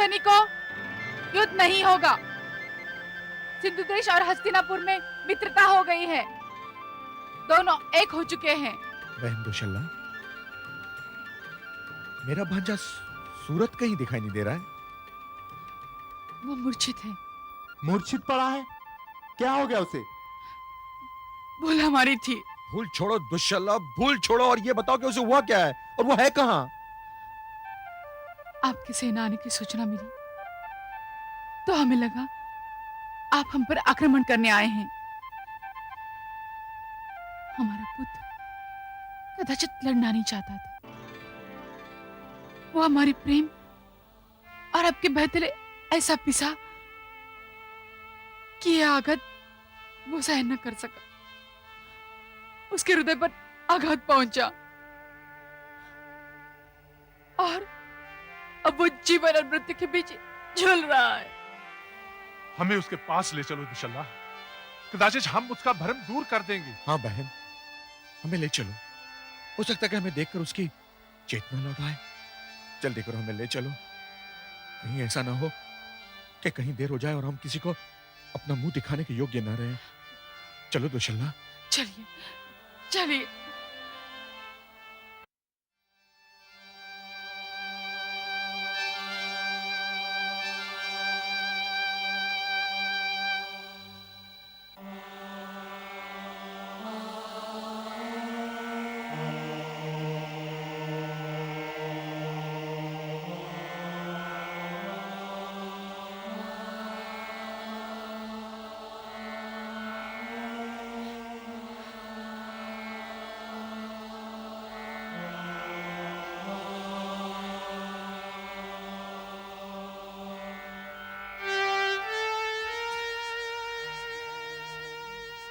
सैनिकों, युद्ध नहीं होगा। सिंधु देश और हस्तिनापुर में मित्रता हो गई है। दोनों एक हो चुके हैं। बहन दुशल्ला, मेरा भांजा सूरत कहीं दिखाई नहीं दे रहा है। वो मूर्छित है। मूर्छित पड़ा है? क्या हो गया उसे? भूल हमारी थी। भूल छोड़ो दुशल्ला, भूल छोड़ो और ये बताओ कि उसे हुआ क्या है और वो है कहां? आपकी सेना आने की सूचना मिली तो हमें लगा आप हम पर आक्रमण करने आए हैं। हमारा पुत्र कदाचित लड़ना नहीं चाहता था। वो हमारी प्रेम और आपके बहतले ऐसा पिसा कि यह आघात वो सहन न कर सका। उसके हृदय पर आघात पहुंचा और अब वो जीवन और मृत्यु के बीच झूल रहा है। हमें उसके पास ले चलो दुशल्ला, कदाचित हम उसका भ्रम दूर कर देंगे। हाँ बहन, हमें ले चलो। हो सकता है कि हमें देखकर उसकी चेतना लौट आए। जल्दी करो, हमें ले चलो। कहीं ऐसा ना हो कि कहीं देर हो जाए और हम किसी को अपना मुंह दिखाने के योग्य ना रहे। चलो दुशल्ला। चलिए चलिए।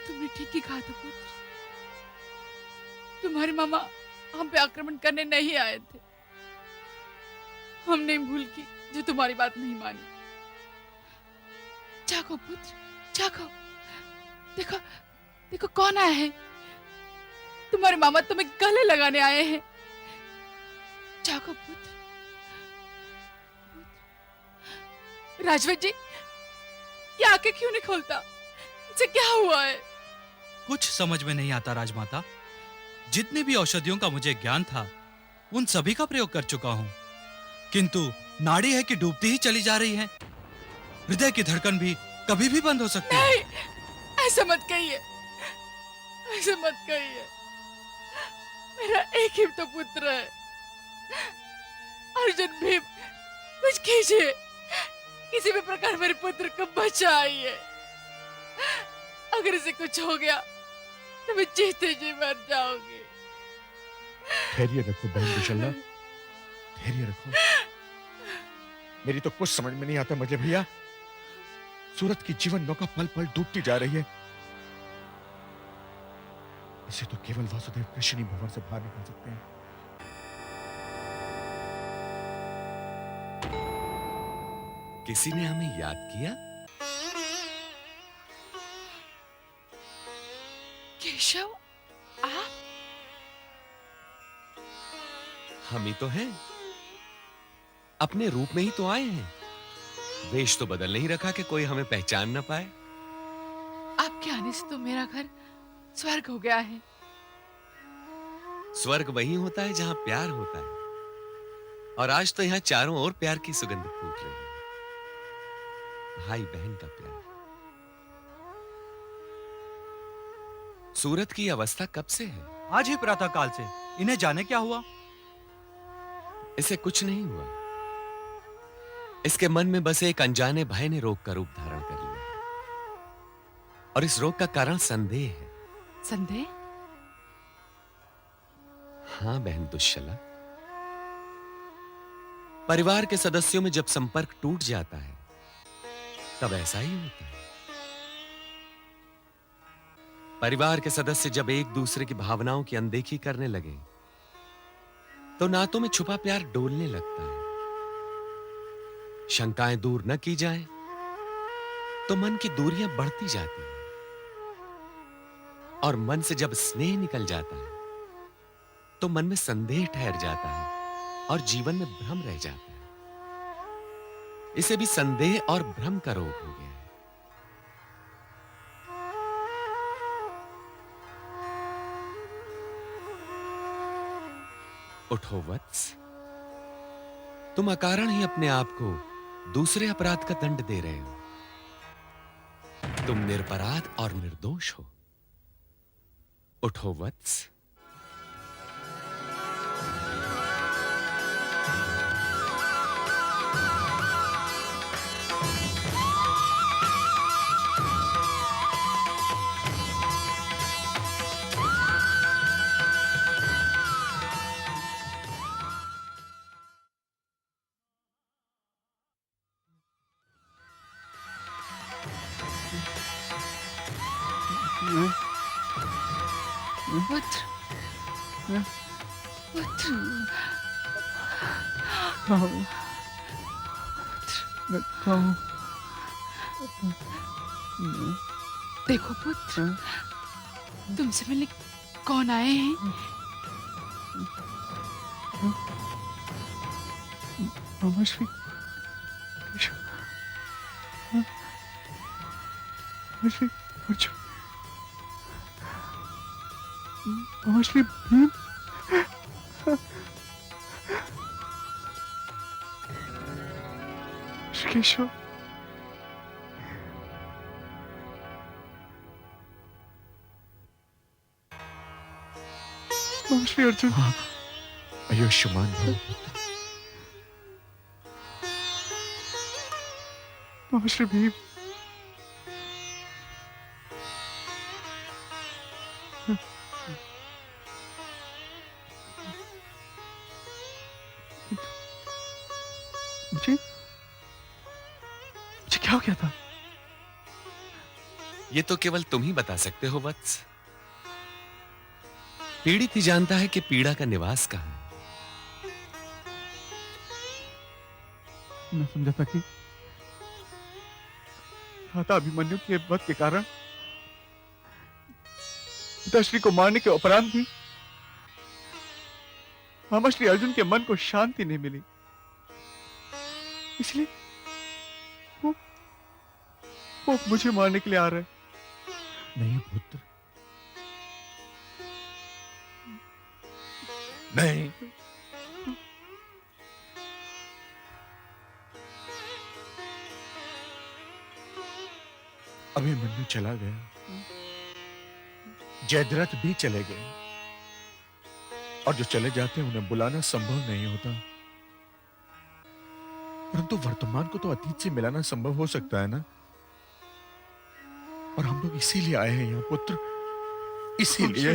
तुमने ठीक ही कहा था पुत्र। तुम्हारे मामा हम पे आक्रमण करने नहीं आए थे। हमने भूल की जो तुम्हारी बात नहीं मानी। जागो पुत्र, जागो। देखो देखो कौन आया है। तुम्हारे मामा तुम्हें गले लगाने आए हैं। जागो पुत्र। राजवत जी, ये आंखें क्यों नहीं खोलता? इसे क्या हुआ है? कुछ समझ में नहीं आता राजमाता। जितनी भी औषधियों का मुझे ज्ञान था उन सभी का प्रयोग कर चुका हूं, किंतु नाड़ी है कि डूबती ही चली जा रही है। हृदय की धड़कन भी कभी भी बंद हो सकती है। नहीं, ऐसा मत कहिए, ऐसा मत कहिए। मेरा एक ही तो पुत्र है। अर्जुन भीम, कुछ कीजिए। किसी भी प्रकार मेरे पुत्र को बचाइए। अगर इसे कुछ हो गया तो मैं जीते जी मर जाऊंगी। धैर्य रखो बहन दुशल्ला, धैर्य रखो। मेरी तो कुछ समझ में नहीं आता मुझे भैया। सूरत की जीवन नौका पल पल डूबती जा रही है। इसे तो केवल वासुदेव कृष्ण ही भंवर से बाहर निकाल सकते हैं। किसी ने हमें याद किया? केशव, आप? हम ही तो हैं। अपने रूप में ही तो आए हैं। वेश तो बदल नहीं रखा कि कोई हमें पहचान ना पाए। आपके आने से तो मेरा घर स्वर्ग हो गया है। स्वर्ग वही होता है जहां प्यार होता है, और आज तो यहां चारों ओर प्यार की सुगंध फूट रही है। भाई बहन का प्यार। सूरत की अवस्था कब से है? आज ही प्रातः काल से। इन्हें जाने क्या हुआ? इसे कुछ नहीं हुआ। इसके मन में बसे एक अनजाने भय ने रोग का रूप धारण कर लिया है, और इस रोग का कारण संदेह है। संदेह? हाँ बहन दुश्शला, परिवार के सदस्यों में जब संपर्क टूट जाता है तब ऐसा ही होता है। परिवार के सदस्य जब एक दूसरे की भावनाओं की अनदेखी करने लगे तो नातों में छुपा प्यार डोलने लगता है। शंकाएं दूर न की जाएं तो मन की दूरियां बढ़ती जाती हैं, और मन से जब स्नेह निकल जाता है तो मन में संदेह ठहर जाता है और जीवन में भ्रम रह जाता है। इसे भी संदेह और भ्रम का रोग हो गया है। उठो वत्स, तुम अकारण ही अपने आप को दूसरे अपराध का दंड दे रहे हो। तुम निरपराध और निर्दोष हो। उठो वत्स। पुत्र, पुत्र, देखो पुत्र, तुमसे मिलने कौन आए हैं? मामाश्री, मामाश्री, अर्जुन, मामाश्री भीम, केशव, मामाश्री अर्जुन, आयुष्मान भव पुत्र, मामाश्री भीम, मुझे क्या हो गया था? ये तो केवल तुम ही बता सकते हो वत्स। पीड़ित ही जानता है कि पीड़ा का निवास कहां है। मैं समझा था कि भ्राता अभिमन्यु के वध के कारण पिताश्री को मारने के उपरांत भी मामाश्री अर्जुन के मन को शांति नहीं मिली, इसलिए वो मुझे मारने के लिए आ रहे। नहीं पुत्र, नहीं। अभिमन्यु चला गया, जयद्रथ भी चले गए, और जो चले जाते हैं उन्हें बुलाना संभव नहीं होता। परंतु वर्तमान को तो अतीत से मिलाना संभव हो सकता है ना। और हम लोग इसीलिए आए हैं यहाँ पुत्र, इसीलिए।